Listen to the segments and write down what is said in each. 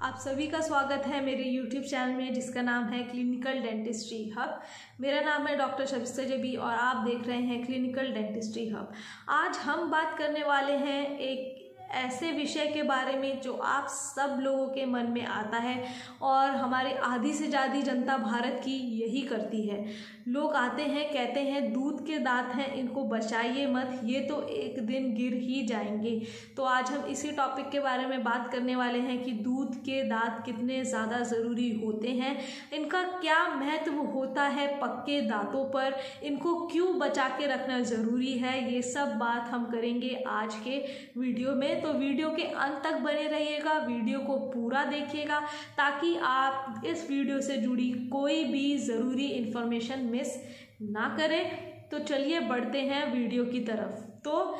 आप सभी का स्वागत है मेरे YouTube चैनल में जिसका नाम है क्लिनिकल डेंटिस्ट्री हब। मेरा नाम है डॉक्टर शबिस्ता जबी और आप देख रहे हैं क्लिनिकल डेंटिस्ट्री हब। आज हम बात करने वाले हैं एक ऐसे विषय के बारे में जो आप सब लोगों के मन में आता है और हमारे आधी से ज़्यादा जनता भारत की यही करती है। लोग आते हैं कहते हैं दूध के दांत हैं, इनको बचाइए मत, ये तो एक दिन गिर ही जाएंगे। तो आज हम इसी टॉपिक के बारे में बात करने वाले हैं कि दूध के दांत कितने ज़्यादा ज़रूरी होते हैं, इनका क्या महत्व होता है पक्के दांतों पर, इनको क्यों बचा के रखना ज़रूरी है, ये सब बात हम करेंगे आज के वीडियो में। तो वीडियो के अंत तक बने रहिएगा, वीडियो को पूरा देखिएगा ताकि आप इस वीडियो से जुड़ी कोई भी ज़रूरी इन्फॉर्मेशन मिस ना करें। तो चलिए बढ़ते हैं वीडियो की तरफ। तो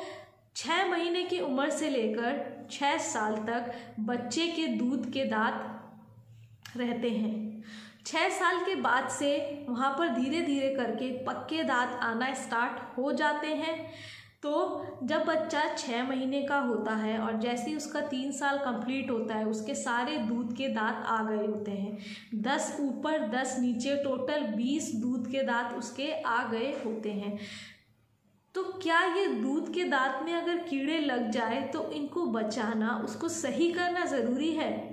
6 महीने की उम्र से लेकर 6 साल तक बच्चे के दूध के दांत रहते हैं। 6 साल के बाद से वहाँ पर धीरे धीरे करके पक्के दांत आना स्टार्ट हो जाते हैं। तो जब बच्चा 6 महीने का होता है और जैसे ही उसका 3 साल कंप्लीट होता है उसके सारे दूध के दांत आ गए होते हैं। 10 ऊपर 10 नीचे टोटल 20 दूध के दांत उसके आ गए होते हैं। तो क्या ये दूध के दांत में अगर कीड़े लग जाए तो इनको बचाना, उसको सही करना ज़रूरी है?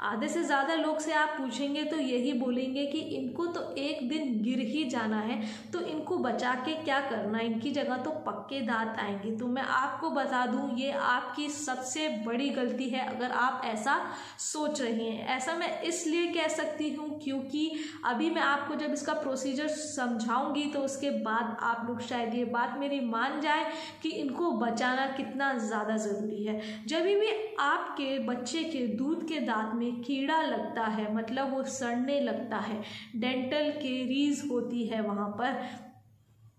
आधे से ज़्यादा लोग से आप पूछेंगे तो यही बोलेंगे कि इनको तो एक दिन गिर ही जाना है, तो इनको बचा के क्या करना, इनकी जगह तो पक्के दांत आएंगे। तो मैं आपको बता दूं ये आपकी सबसे बड़ी गलती है अगर आप ऐसा सोच रहे हैं। ऐसा मैं इसलिए कह सकती हूं क्योंकि अभी मैं आपको जब इसका प्रोसीजर समझाऊंगी तो उसके बाद आप लोग शायद ये बात मेरी मान जाए कि इनको बचाना कितना ज़्यादा ज़रूरी है। जब भी आपके बच्चे के दूध के दांत में कीड़ा लगता है, मतलब वो सड़ने लगता है, डेंटल केरीज होती है, वहाँ पर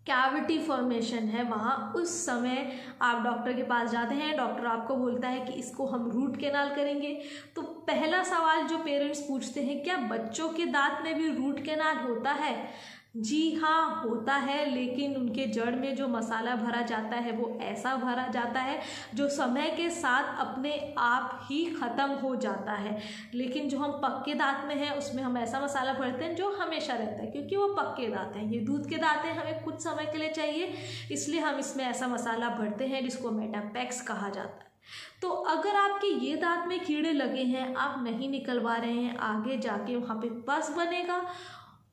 कैविटी फॉर्मेशन है, वहाँ उस समय आप डॉक्टर के पास जाते हैं, डॉक्टर आपको बोलता है कि इसको हम रूट कैनाल करेंगे। तो पहला सवाल जो पेरेंट्स पूछते हैं, क्या बच्चों के दांत में भी रूट कैनाल होता है? जी हाँ, होता है, लेकिन उनके जड़ में जो मसाला भरा जाता है वो ऐसा भरा जाता है जो समय के साथ अपने आप ही ख़त्म हो जाता है। लेकिन जो हम पक्के दांत में हैं उसमें हम ऐसा मसाला भरते हैं जो हमेशा रहता है, क्योंकि वो पक्के दांत हैं। ये दूध के दांत हैं, हमें कुछ समय के लिए चाहिए, इसलिए हम इसमें ऐसा मसाला भरते हैं जिसको मेटापेक्स कहा जाता है। तो अगर आपके ये दांत में कीड़े लगे हैं, आप नहीं निकलवा रहे हैं, आगे जाके वहाँ पे पस बनेगा।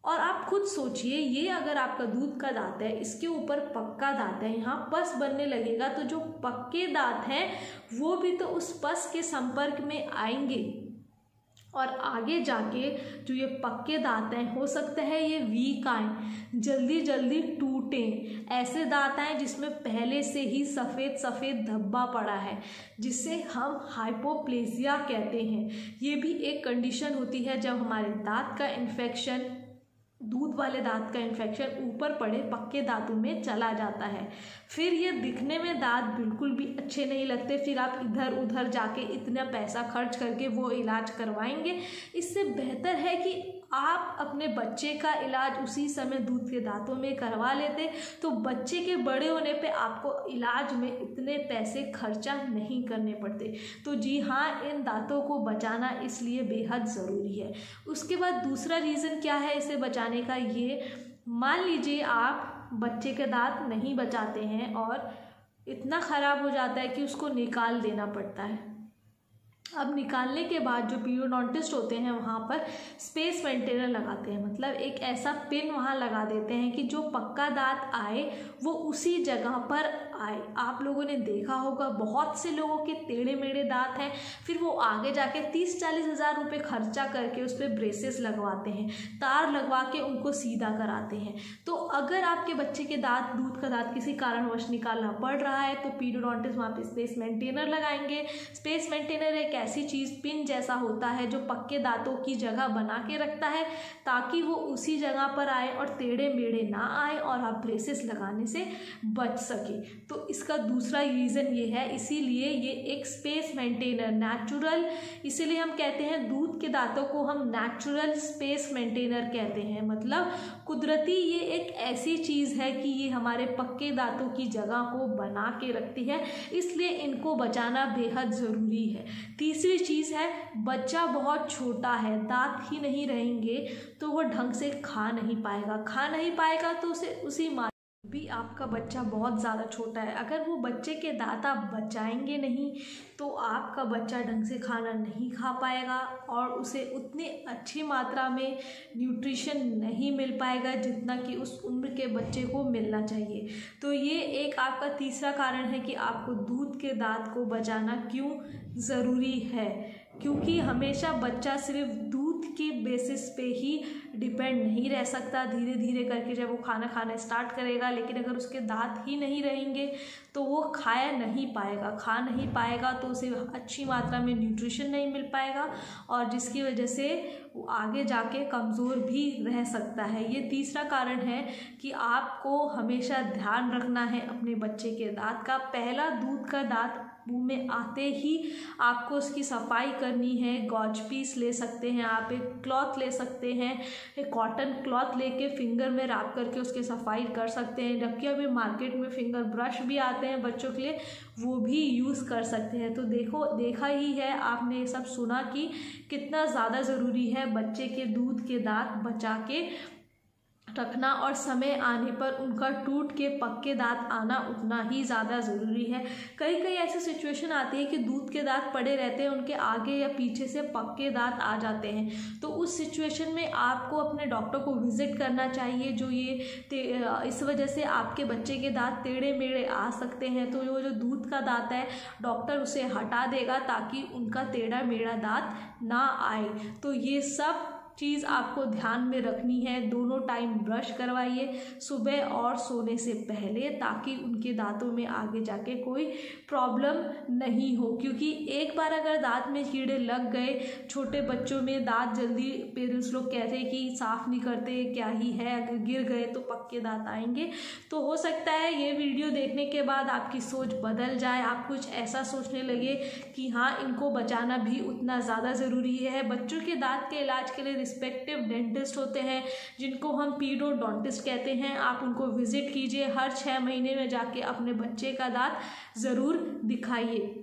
और आप खुद सोचिए, ये अगर आपका दूध का दांत है, इसके ऊपर पक्का दांत है, यहाँ पस बनने लगेगा तो जो पक्के दांत हैं वो भी तो उस पस के संपर्क में आएंगे और आगे जाके जो ये पक्के दांत हैं हो सकता है ये वीक आएँ, जल्दी जल्दी टूटें। ऐसे दांत आएँ जिसमें पहले से ही सफ़ेद सफ़ेद धब्बा पड़ा है, जिसे हम हाइपोप्लेसिया कहते हैं। ये भी एक कंडीशन होती है जब हमारे दांत का इन्फेक्शन, दूध वाले दांत का इन्फेक्शन ऊपर पड़े पक्के दांतों में चला जाता है। फिर ये दिखने में दांत बिल्कुल भी अच्छे नहीं लगते, फिर आप इधर उधर जाके इतना पैसा खर्च करके वो इलाज करवाएंगे। इससे बेहतर है कि आप अपने बच्चे का इलाज उसी समय दूध के दांतों में करवा लेते, तो बच्चे के बड़े होने पे आपको इलाज में इतने पैसे खर्चा नहीं करने पड़ते। तो जी हाँ, इन दांतों को बचाना इसलिए बेहद ज़रूरी है। उसके बाद दूसरा रीज़न क्या है इसे बचाने का, ये मान लीजिए आप बच्चे के दांत नहीं बचाते हैं और इतना ख़राब हो जाता है कि उसको निकाल देना पड़ता है। अब निकालने के बाद जो पीरियोडोंटिस्ट होते हैं वहाँ पर स्पेस मेंटेनर लगाते हैं, मतलब एक ऐसा पिन वहाँ लगा देते हैं कि जो पक्का दांत आए वो उसी जगह पर आए। आप लोगों ने देखा होगा बहुत से लोगों के टेढ़े मेढ़े दांत हैं, फिर वो आगे जाके 30-40 हज़ार रुपये खर्चा करके उस पर ब्रेसेस लगवाते हैं, तार लगवा के उनको सीधा कराते हैं। तो अगर आपके बच्चे के दांत, दूध का दांत किसी कारणवश निकालना पड़ रहा है तो पीरियोडोंटिस्ट वहाँ पे स्पेस मेंटेनर लगाएंगे। स्पेस मेंटेनर एक ऐसी चीज़ पिन जैसा होता है जो पक्के दांतों की जगह बना के रखता है ताकि वो उसी जगह पर आए और टेढ़े मेढ़े ना आए और आप ब्रेसेस लगाने से बच सके। तो इसका दूसरा रीज़न ये है, इसीलिए ये एक स्पेस मेंटेनर नेचुरल, इसीलिए हम कहते हैं दूध के दांतों को हम नेचुरल स्पेस मेंटेनर कहते हैं। मतलब कुदरती ये एक ऐसी चीज़ है कि ये हमारे पक्के दांतों की जगह को बना के रखती है, इसलिए इनको बचाना बेहद ज़रूरी है। तीसरी चीज़ है, बच्चा बहुत छोटा है, दांत ही नहीं रहेंगे तो वो ढंग से खा नहीं पाएगा तो उसे उसी भी आपका बच्चा बहुत ज़्यादा छोटा है, अगर वो बच्चे के दांत आप बचाएंगे नहीं तो आपका बच्चा ढंग से खाना नहीं खा पाएगा और उसे उतनी अच्छी मात्रा में न्यूट्रिशन नहीं मिल पाएगा जितना कि उस उम्र के बच्चे को मिलना चाहिए। तो ये एक आपका तीसरा कारण है कि आपको दूध के दांत को बचाना क्यों ज़रूरी है, क्योंकि हमेशा बच्चा सिर्फ दूध के बेसिस पे ही डिपेंड नहीं रह सकता। धीरे धीरे करके जब वो खाना खाना स्टार्ट करेगा, लेकिन अगर उसके दांत ही नहीं रहेंगे तो वो खा नहीं पाएगा तो उसे अच्छी मात्रा में न्यूट्रिशन नहीं मिल पाएगा और जिसकी वजह से वो आगे जाके कमज़ोर भी रह सकता है। ये तीसरा कारण है कि आपको हमेशा ध्यान रखना है अपने बच्चे के दांत का। पहला, दूध का दांत मुंह में आते ही आपको उसकी सफाई करनी है। गॉज पीस ले सकते हैं आप, एक क्लॉथ ले सकते हैं, एक कॉटन क्लॉथ लेके फिंगर में रैप करके उसकी सफाई कर सकते हैं। जबकि अभी मार्केट में फिंगर ब्रश भी आते हैं बच्चों के लिए, वो भी यूज़ कर सकते हैं। तो देखा ही है आपने, ये सब सुना कि कितना ज़्यादा ज़रूरी है बच्चे के दूध के दांत बचा के रखना और समय आने पर उनका टूट के पक्के दांत आना उतना ही ज़्यादा ज़रूरी है। कई ऐसी सिचुएशन आती है कि दूध के दांत पड़े रहते हैं, उनके आगे या पीछे से पक्के दांत आ जाते हैं, तो उस सिचुएशन में आपको अपने डॉक्टर को विज़िट करना चाहिए। जो ये इस वजह से आपके बच्चे के दांत टेढ़े मेढ़े आ सकते हैं, तो वो जो दूध का दांत है डॉक्टर उसे हटा देगा ताकि उनका टेढ़ा मेढ़ा दांत ना आए। तो ये सब चीज़ आपको ध्यान में रखनी है। दोनों टाइम ब्रश करवाइए, सुबह और सोने से पहले, ताकि उनके दांतों में आगे जाके कोई प्रॉब्लम नहीं हो। क्योंकि एक बार अगर दांत में कीड़े लग गए, छोटे बच्चों में दांत जल्दी पेरेंट्स लोग कहते हैं कि साफ़ नहीं करते, क्या ही है, अगर गिर गए तो पक्के दांत आएंगे। तो हो सकता है ये वीडियो देखने के बाद आपकी सोच बदल जाए, आप कुछ ऐसा सोचने लगे कि हाँ, इनको बचाना भी उतना ज़्यादा ज़रूरी है। बच्चों के दांत के इलाज के लिए रिस्पेक्टिव डेंटिस्ट होते हैं जिनको हम पीडोडोंटिस्ट कहते हैं। आप उनको विजिट कीजिए, हर 6 महीने में जाके अपने बच्चे का दांत ज़रूर दिखाइए।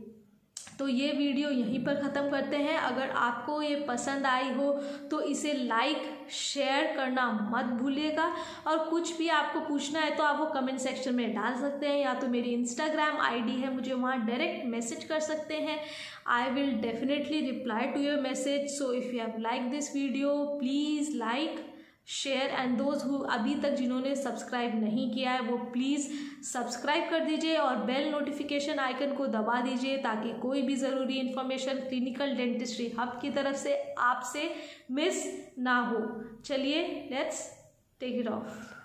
तो ये वीडियो यहीं पर ख़त्म करते हैं। अगर आपको ये पसंद आई हो तो इसे लाइक शेयर करना मत भूलिएगा, और कुछ भी आपको पूछना है तो आप वो कमेंट सेक्शन में डाल सकते हैं, या तो मेरी इंस्टाग्राम आईडी है, मुझे वहाँ डायरेक्ट मैसेज कर सकते हैं। I will definitely reply to your message. So if you have like this video, please like share, and those who अभी तक जिन्होंने सब्सक्राइब नहीं किया है वो प्लीज़ सब्सक्राइब कर दीजिए और बेल नोटिफिकेशन आइकन को दबा दीजिए ताकि कोई भी ज़रूरी इन्फॉर्मेशन क्लिनिकल डेंटिस्ट्री हब की तरफ से आपसे मिस ना हो। चलिए, लेट्स टेक इट ऑफ।